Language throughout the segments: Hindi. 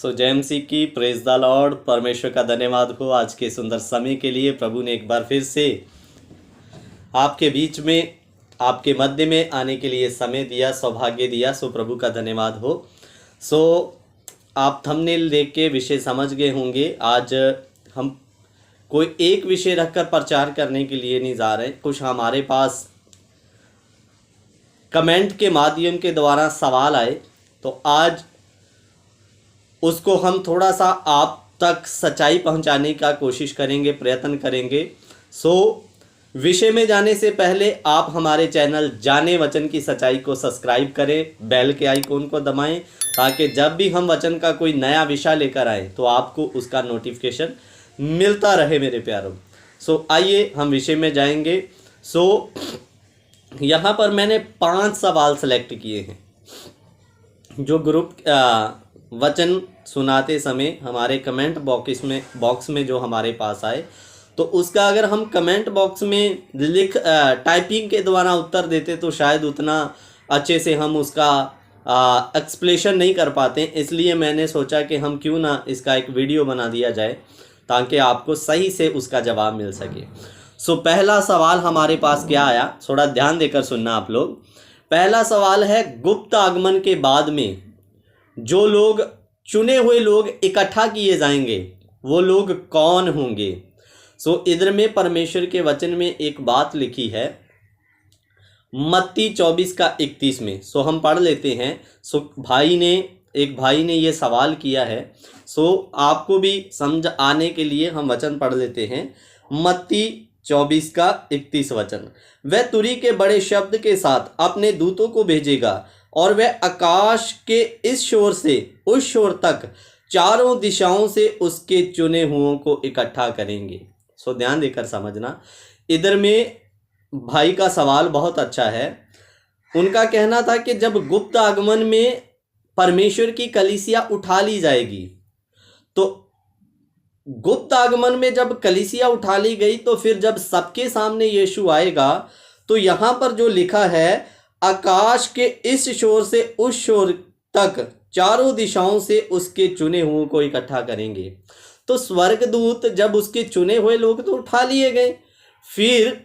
जय मसीह की, प्रेज द लॉर्ड। परमेश्वर का धन्यवाद हो आज के सुंदर समय के लिए। प्रभु ने एक बार फिर से आपके बीच में, आपके मध्य में आने के लिए समय दिया, सौभाग्य दिया। प्रभु का धन्यवाद हो। आप थंबनेल देख के विषय समझ गए होंगे। आज हम कोई एक विषय रखकर प्रचार करने के लिए नहीं जा रहे। कुछ हमारे पास कमेंट के माध्यम के द्वारा सवाल आए, तो आज उसको हम थोड़ा सा आप तक सच्चाई पहुंचाने का कोशिश करेंगे, प्रयत्न करेंगे। विषय में जाने से पहले आप हमारे चैनल जाने वचन की सच्चाई को सब्सक्राइब करें, बेल के आइकॉन को दबाएं, ताकि जब भी हम वचन का कोई नया विषय लेकर आए तो आपको उसका नोटिफिकेशन मिलता रहे मेरे प्यारों। आइए हम विषय में जाएंगे। यहाँ पर मैंने 5 सवाल सेलेक्ट किए हैं जो ग्रुप वचन सुनाते समय हमारे कमेंट बॉक्स में जो हमारे पास आए, तो उसका अगर हम कमेंट बॉक्स में टाइपिंग के द्वारा उत्तर देते तो शायद उतना अच्छे से हम उसका एक्सप्लेनेशन नहीं कर पाते। इसलिए मैंने सोचा कि हम क्यों ना इसका एक वीडियो बना दिया जाए ताकि आपको सही से उसका जवाब मिल सके। पहला सवाल हमारे पास क्या आया, थोड़ा ध्यान देकर सुनना आप लोग। पहला सवाल है, गुप्त आगमन के बाद में जो लोग, चुने हुए लोग इकट्ठा किए जाएंगे, वो लोग कौन होंगे? इधर में परमेश्वर के वचन में एक बात लिखी है, मत्ती 24:31 में। हम पढ़ लेते हैं। एक भाई ने ये सवाल किया है। आपको भी समझ आने के लिए हम वचन पढ़ लेते हैं। मत्ती 24:31 वचन, वह तुरी के बड़े शब्द के साथ अपने दूतों को भेजेगा और वह आकाश के इस शोर से उस शोर तक चारों दिशाओं से उसके चुने हुओं को इकट्ठा करेंगे। ध्यान देकर समझना। इधर में भाई का सवाल बहुत अच्छा है। उनका कहना था कि जब गुप्त आगमन में परमेश्वर की कलीसिया उठा ली जाएगी, तो गुप्त आगमन में जब कलीसिया उठा ली गई तो फिर जब सबके सामने यीशु आएगा, तो यहां पर जो लिखा है, आकाश के इस शोर से उस शोर तक चारों दिशाओं से उसके चुने हुए को इकट्ठा करेंगे। तो स्वर्गदूत जब उसके चुने हुए लोग तो उठा लिए गए, फिर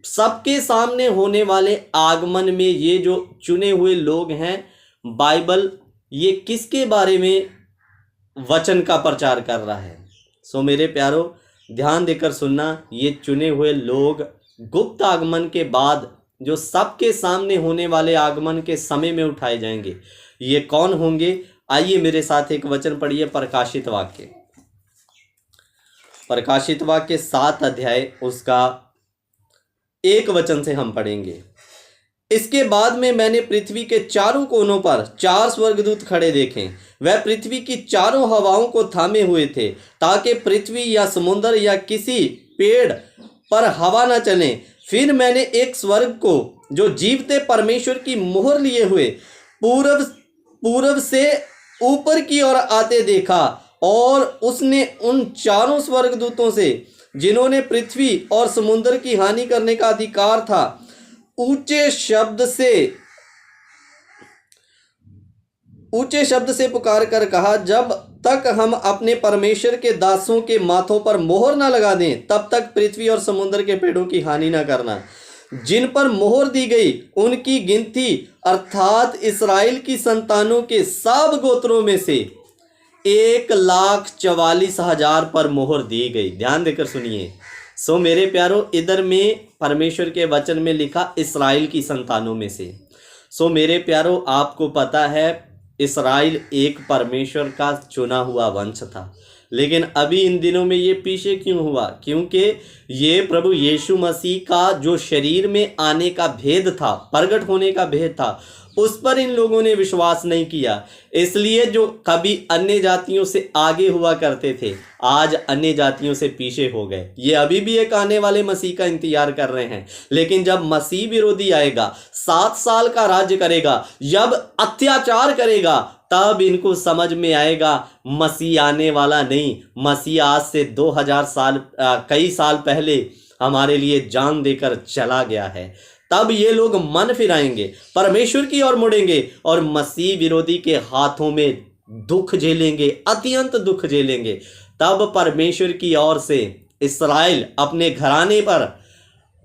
सबके सामने होने वाले आगमन में ये जो चुने हुए लोग हैं, बाइबल ये किसके बारे में वचन का प्रचार कर रहा है? मेरे प्यारो ध्यान देकर सुनना। ये चुने हुए लोग गुप्त आगमन के बाद जो सबके सामने होने वाले आगमन के समय में उठाए जाएंगे, ये कौन होंगे? आइए मेरे साथ एक वचन पढ़िए, प्रकाशित वाक्य 7 अध्याय उसका 1 वचन से हम पढ़ेंगे। इसके बाद में मैंने पृथ्वी के चारों कोनों पर 4 स्वर्गदूत खड़े देखे। वह पृथ्वी की चारों हवाओं को थामे हुए थे, ताकि पृथ्वी या समुद्र या किसी पेड़ पर हवा न चले। फिर मैंने एक स्वर्ग को जो जीवते परमेश्वर की मोहर लिए हुए पूर्व से ऊपर की ओर आते देखा, और उसने उन चारों स्वर्गदूतों से, जिन्होंने पृथ्वी और समुद्र की हानि करने का अधिकार था, ऊंचे शब्द से पुकार कर कहा, जब तक हम अपने परमेश्वर के दासों के माथों पर मोहर न लगा दें, तब तक पृथ्वी और समुद्र के पेड़ों की हानि न करना। जिन पर मोहर दी गई उनकी गिनती, अर्थात इस्राएल की संतानों के सब गोत्रों में से 1,44,000 पर मोहर दी गई। ध्यान देकर सुनिए। मेरे प्यारो, इधर में परमेश्वर के वचन में लिखा इस्राएल की संतानों में से। मेरे प्यारो, आपको पता है इस्राएल एक परमेश्वर का चुना हुआ वंश था, लेकिन अभी इन दिनों में ये पीछे क्यों हुआ? क्योंकि ये प्रभु यीशु मसीह का जो शरीर में आने का भेद था, प्रगट होने का भेद था, उस पर इन लोगों ने विश्वास नहीं किया। इसलिए जो कभी अन्य जातियों से आगे हुआ करते थे, आज अन्य जातियों से पीछे हो गए। ये अभी भी एक आने वाले मसीह का इंतजार कर रहे हैं, लेकिन जब मसीह विरोधी आएगा, 7 साल का राज्य करेगा, जब अत्याचार करेगा, तब इनको समझ में आएगा मसीह आने वाला नहीं, मसीह आज से 2000 साल कई साल पहले हमारे लिए जान देकर चला गया है। तब ये लोग मन फिराएंगे, परमेश्वर की ओर मुड़ेंगे और मसीह विरोधी के हाथों में दुख झेलेंगे, अत्यंत दुख झेलेंगे, तब परमेश्वर की ओर से इस्राएल अपने घराने पर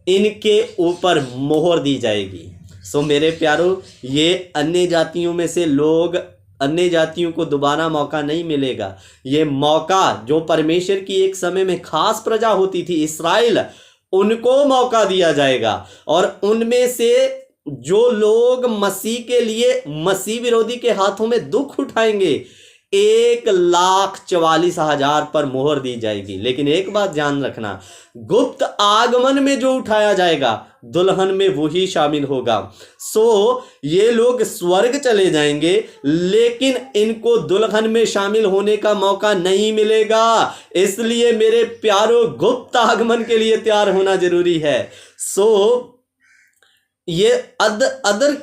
इनके ऊपर मोहर दी जाएगी। सो मेरे प्यारो, ये अन्य जातियों में से लोग, अन्य जातियों को दोबारा मौका नहीं मिलेगा। ये मौका जो परमेश्वर की एक समय में खास प्रजा होती थी इस्राएल, उनको मौका दिया जाएगा। और उनमें से जो लोग मसीह के लिए, मसीह विरोधी के हाथों में दुख उठाएंगे, 1,44,000 पर मोहर दी जाएगी। लेकिन एक बात ध्यान रखना, गुप्त आगमन में जो उठाया जाएगा दुल्हन में वही शामिल होगा। सो ये लोग स्वर्ग चले जाएंगे, लेकिन इनको दुल्हन में शामिल होने का मौका नहीं मिलेगा। इसलिए मेरे प्यारो, गुप्त आगमन के लिए तैयार होना जरूरी है। सो ये अदर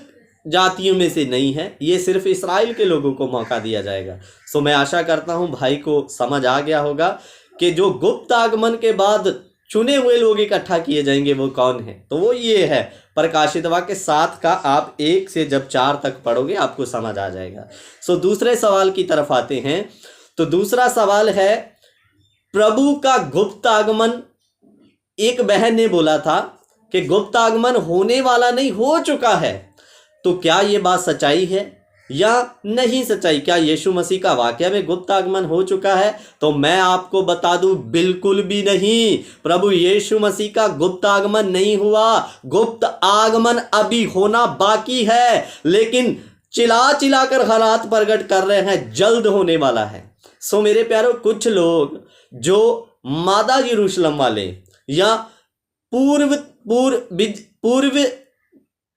जातियों में से नहीं है, ये सिर्फ इस्राएल के लोगों को मौका दिया जाएगा। सो मैं आशा करता हूं भाई को समझ आ गया होगा कि जो गुप्त आगमन के बाद चुने हुए लोग इकट्ठा किए जाएंगे वो कौन है। तो वो ये है, प्रकाशित वाक्य 7 का आप 1 से जब 4 तक पढ़ोगे आपको समझ आ जाएगा। सो दूसरे सवाल की तरफ आते हैं। तो दूसरा सवाल है, प्रभु का गुप्त आगमन, एक बहन ने बोला था कि गुप्त आगमन होने वाला नहीं, हो चुका है। तो क्या ये बात सच्चाई है या नहीं सच्चाई? क्या यीशु मसीह का वाकया में गुप्त आगमन हो चुका है? तो मैं आपको बता दूं, बिल्कुल भी नहीं। प्रभु यीशु मसीह का गुप्त आगमन नहीं हुआ। गुप्त आगमन अभी होना बाकी है, लेकिन चिल्ला चिल्ला कर हालात प्रकट कर रहे हैं, जल्द होने वाला है। सो मेरे प्यारों, कुछ लोग जो मादा यरूशलेम वाले या पूर्व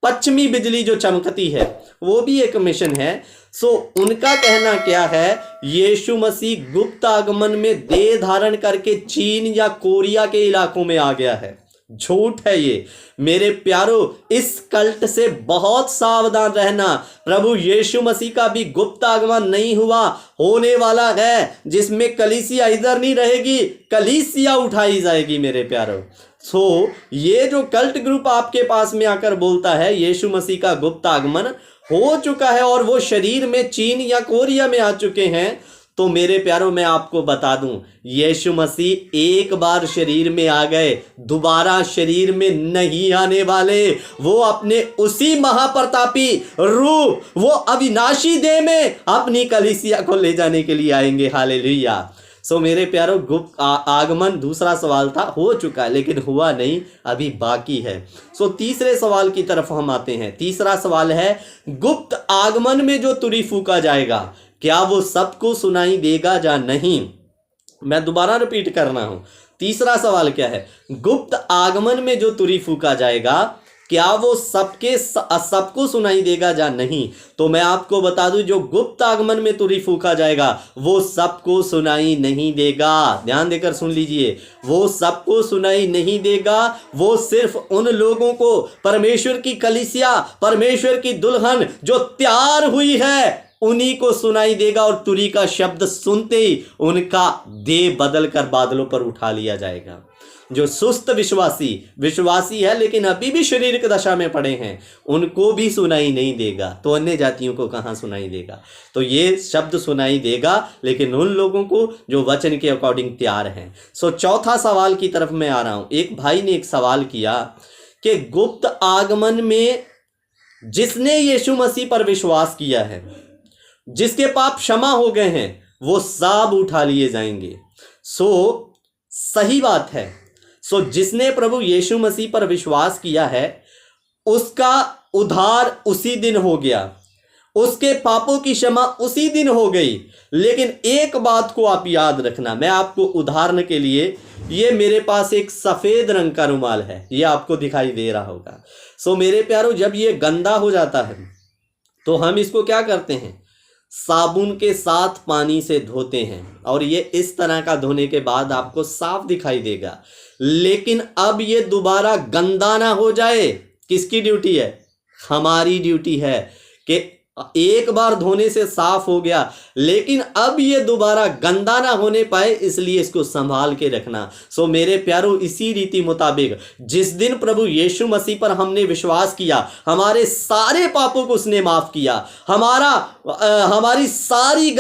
पश्चिमी बिजली जो चमकती है, वो भी एक मिशन है। सो उनका कहना क्या है, यीशु मसीह गुप्त आगमन में देह धारण करके चीन या कोरिया के इलाकों में आ गया है। झूठ है ये। मेरे प्यारो, इस कल्ट से बहुत सावधान रहना। प्रभु यीशु मसीह का भी गुप्त आगमन नहीं हुआ, होने वाला है, जिसमें कलीसिया इधर नहीं रहेगी, कलीसिया उठाई जाएगी मेरे प्यारो। सो ये जो कल्ट ग्रुप आपके पास में आकर बोलता है यीशु मसीह का गुप्त आगमन हो चुका है और वो शरीर में चीन या कोरिया में आ चुके हैं, तो मेरे प्यारों मैं आपको बता दूं, यीशु मसीह एक बार शरीर में आ गए, दोबारा शरीर में नहीं आने वाले। वो अपने उसी महाप्रतापी रूप, वो अविनाशी देह में अपनी कलीसिया को ले जाने के लिए आएंगे। हालेलुया। सो मेरे प्यारों, गुप्त आगमन दूसरा सवाल था, हो चुका है लेकिन हुआ नहीं, अभी बाकी है। सो तीसरे सवाल की तरफ हम आते हैं। तीसरा सवाल है, गुप्त आगमन में जो तुरी फूका जाएगा, क्या वो सबको सुनाई देगा या नहीं? मैं दोबारा रिपीट कर रहा हूं। तीसरा सवाल क्या है, गुप्त आगमन में जो तुरी फूका जाएगा, क्या वो सबको सुनाई देगा या नहीं? तो मैं आपको बता दूं, जो गुप्त आगमन में तुरी फूका जाएगा वो सबको सुनाई नहीं देगा। ध्यान देकर सुन लीजिए, वो सबको सुनाई नहीं देगा। वो सिर्फ उन लोगों को, परमेश्वर की कलीसिया, परमेश्वर की दुल्हन जो तैयार हुई है, उन्हीं को सुनाई देगा। और तुरी का शब्द सुनते ही उनका देह बदल कर बादलों पर उठा लिया जाएगा। जो सुस्त विश्वासी है लेकिन अभी भी शारीरिक दशा में पड़े हैं, उनको भी सुनाई नहीं देगा, तो अन्य जातियों को कहां सुनाई देगा? तो ये शब्द सुनाई देगा लेकिन उन लोगों को जो वचन के अकॉर्डिंग तैयार हैं। सो चौथा सवाल की तरफ मैं आ रहा हूं। एक भाई ने एक सवाल किया कि गुप्त आगमन में जिसने यीशु मसीह पर विश्वास किया है, जिसके पाप क्षमा हो गए हैं, वो सब उठा लिए जाएंगे। सो सही बात है। सो जिसने प्रभु यीशु मसीह पर विश्वास किया है, उसका उद्धार उसी दिन हो गया, उसके पापों की क्षमा उसी दिन हो गई। लेकिन एक बात को आप याद रखना, मैं आपको उदाहरण के लिए, ये मेरे पास एक सफेद रंग का रुमाल है, ये आपको दिखाई दे रहा होगा। सो मेरे प्यारों, जब ये गंदा हो जाता है तो हम इसको क्या करते हैं, साबुन के साथ पानी से धोते हैं, और ये इस तरह का धोने के बाद आपको साफ दिखाई देगा। लेकिन अब ये दोबारा गंदा ना हो जाए, किसकी ड्यूटी है? हमारी ड्यूटी है कि एक बार धोने से साफ हो गया, लेकिन अब ये दोबारा गंदा ना होने पाए, इसलिए इसको संभाल के रखना। सो मेरे प्यारों, इसी रीति मुताबिक जिस दिन प्रभु यीशु मसीह पर हमने विश्वास किया, हमारे सारे पापों को उसने माफ किया, हमारी सारी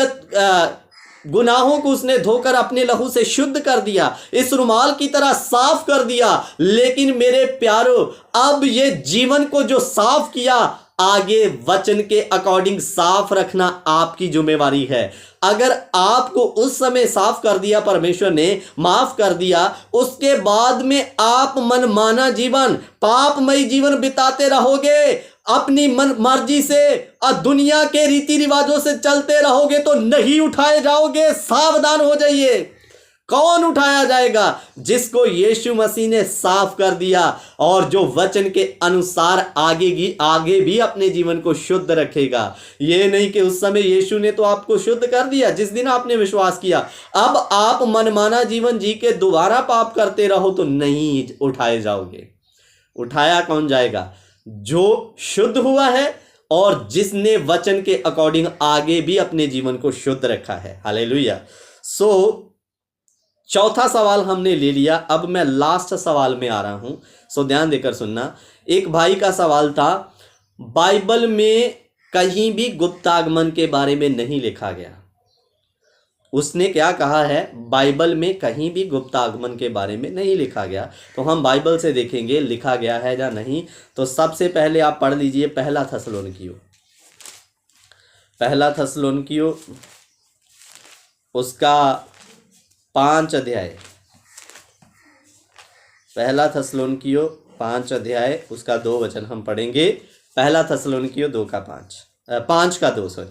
गुनाहों को उसने धोकर अपने लहू से शुद्ध कर दिया, इस रुमाल की तरह साफ कर दिया। लेकिन मेरे प्यारों, अब ये जीवन को जो साफ किया, आगे वचन के अकॉर्डिंग साफ रखना आपकी जिम्मेवारी है। अगर आपको उस समय साफ कर दिया, परमेश्वर ने माफ कर दिया, उसके बाद में आप मनमाना जीवन, पापमय जीवन बिताते रहोगे, अपनी मन मर्जी से और दुनिया के रीति रिवाजों से चलते रहोगे तो नहीं उठाए जाओगे। सावधान हो जाइए। कौन उठाया जाएगा? जिसको यीशु मसीह ने साफ कर दिया और जो वचन के अनुसार आगे भी अपने जीवन को शुद्ध रखेगा। ये नहीं कि उस समय यीशु ने तो आपको शुद्ध कर दिया जिस दिन आपने विश्वास किया, अब आप मनमाना जीवन जी के दोबारा पाप करते रहो तो नहीं उठाए जाओगे। उठाया कौन जाएगा? जो शुद्ध हुआ है और जिसने वचन के अकॉर्डिंग आगे भी अपने जीवन को शुद्ध रखा है। हालेलुया। सो चौथा सवाल हमने ले लिया। अब मैं लास्ट सवाल में आ रहा हूं, सो ध्यान देकर सुनना। एक भाई का सवाल था, बाइबल में कहीं भी गुप्तागमन के बारे में नहीं लिखा गया। उसने क्या कहा है? बाइबल में कहीं भी गुप्तागमन के बारे में नहीं लिखा गया। तो हम बाइबल से देखेंगे लिखा गया है या नहीं। तो सबसे पहले आप पढ़ लीजिए पहला थस्सलोनिकियों उसका 5 अध्याय। पहला थस्सलोनिकियों 5 अध्याय उसका 2 वचन हम पढ़ेंगे। पहला थस्सलोनिकियों 5 का 2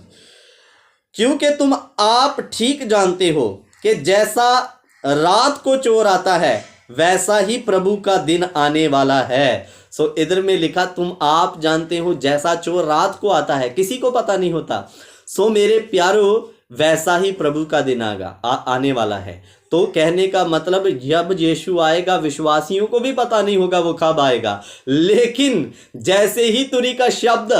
क्योंकि तुम आप ठीक जानते हो कि जैसा रात को चोर आता है, वैसा ही प्रभु का दिन आने वाला है। सो इधर में लिखा, तुम आप जानते हो, जैसा चोर रात को आता है, किसी को पता नहीं होता। सो मेरे प्यारों, वैसा ही प्रभु का दिन आने वाला है। तो कहने का मतलब, जब यीशु आएगा विश्वासियों को भी पता नहीं होगा वो कब आएगा, लेकिन जैसे ही तुरी का शब्द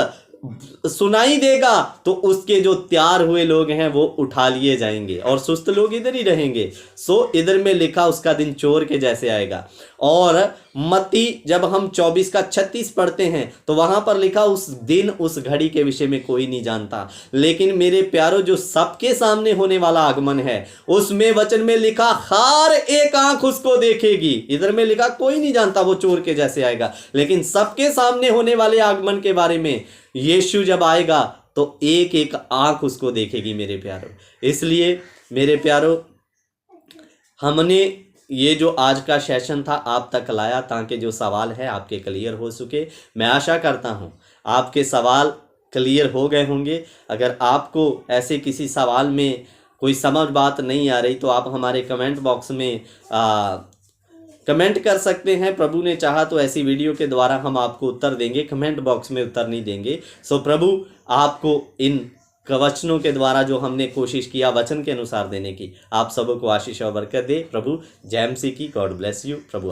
सुनाई देगा तो उसके जो तैयार हुए लोग हैं वो उठा लिए जाएंगे और सुस्त लोग इधर ही रहेंगे। सो इधर में लिखा उसका दिन चोर के जैसे आएगा। और मत्ती जब हम 24 का 36 पढ़ते हैं तो वहां पर लिखा, उस दिन उस घड़ी के विषय में कोई नहीं जानता। लेकिन मेरे प्यारों, जो सबके सामने होने वाला आगमन है उसमें वचन में लिखा, हर एक आंख उसको देखेगी। इधर में लिखा कोई नहीं जानता वो चोर के जैसे आएगा, लेकिन सबके सामने होने वाले आगमन के बारे में यीशु जब आएगा तो एक एक आंख उसको देखेगी मेरे प्यारों। इसलिए मेरे प्यारों, हमने ये जो आज का सेशन था आप तक लाया ताकि जो सवाल है आपके क्लियर हो सके। मैं आशा करता हूँ आपके सवाल क्लियर हो गए होंगे। अगर आपको ऐसे किसी सवाल में कोई समझ बात नहीं आ रही तो आप हमारे कमेंट बॉक्स में कमेंट कर सकते हैं। प्रभु ने चाहा तो ऐसी वीडियो के द्वारा हम आपको उत्तर देंगे, कमेंट बॉक्स में उत्तर नहीं देंगे। सो प्रभु आपको इन वचनों के द्वारा जो हमने कोशिश किया वचन के अनुसार देने की, आप सबको आशीष और बरकत दे। प्रभु जय मसीह की। God bless you. प्रभु